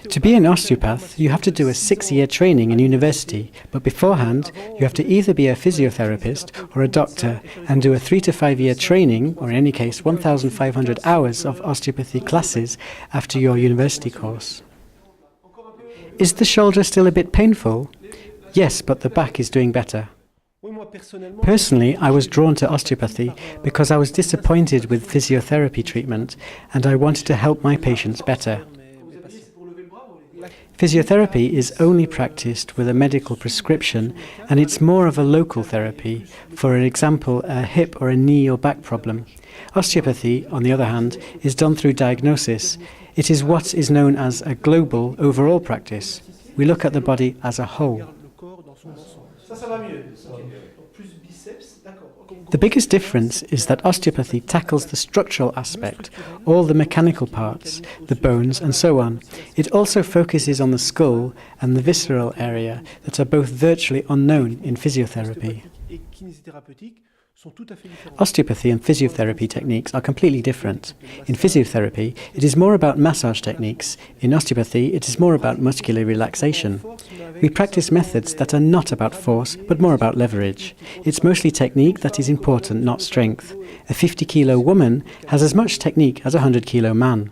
To be an osteopath, you have to do a 6-year training in university, but beforehand, you have to either be a physiotherapist or a doctor and do a 3 to 5 year training, or in any case 1,500 hours of osteopathy classes after your university course. Is the shoulder still a bit painful? Yes, but the back is doing better. Personally, I was drawn to osteopathy because I was disappointed with physiotherapy treatment and I wanted to help my patients better. Physiotherapy is only practiced with a medical prescription and it's more of a local therapy, for example a hip or a knee or back problem. Osteopathy, on the other hand, is done through diagnosis. It is what is known as a global overall practice. We look at the body as a whole. The biggest difference is that osteopathy tackles the structural aspect, all the mechanical parts, the bones and so on. It also focuses on the skull and the visceral area that are both virtually unknown in physiotherapy. Osteopathy and physiotherapy techniques are completely different. In physiotherapy, it is more about massage techniques. In osteopathy, it is more about muscular relaxation. We practice methods that are not about force, but more about leverage. It's mostly technique that is important, not strength. A 50-kilo woman has as much technique as a 100-kilo man.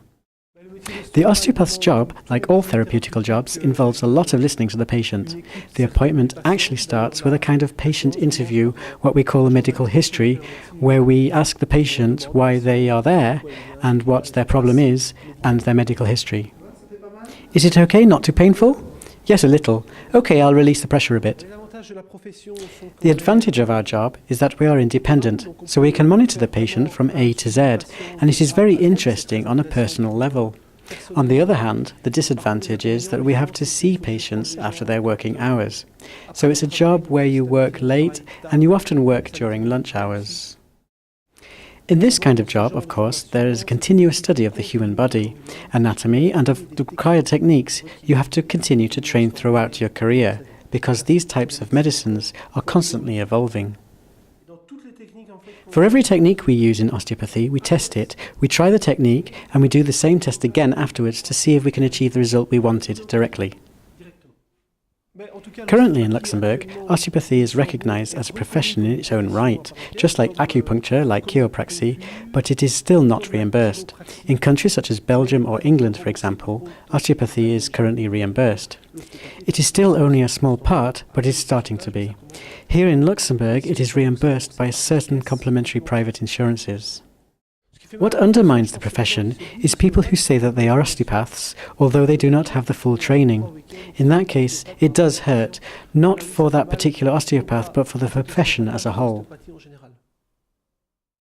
The osteopath's job, like all therapeutical jobs, involves a lot of listening to the patient. The appointment actually starts with a kind of patient interview, what we call a medical history, where we ask the patient why they are there and what their problem is and their medical history. Is it okay, not too painful? Yes, a little. Okay, I'll release the pressure a bit. The advantage of our job is that we are independent, so we can monitor the patient from A to Z, and it is very interesting on a personal level. On the other hand, the disadvantage is that we have to see patients after their working hours. So it's a job where you work late and you often work during lunch hours. In this kind of job, of course, there is a continuous study of the human body, anatomy, and of the required techniques you have to continue to train throughout your career, because these types of medicines are constantly evolving. For every technique we use in osteopathy, we test it, we try the technique, and we do the same test again afterwards to see if we can achieve the result we wanted directly. Currently in Luxembourg, osteopathy is recognized as a profession in its own right, just like acupuncture, like chiropractic, but it is still not reimbursed. In countries such as Belgium or England, for example, osteopathy is currently reimbursed. It is still only a small part, but it's starting to be. Here in Luxembourg, it is reimbursed by certain complementary private insurances. What undermines the profession is people who say that they are osteopaths, although they do not have the full training. In that case, it does hurt, not for that particular osteopath, but for the profession as a whole.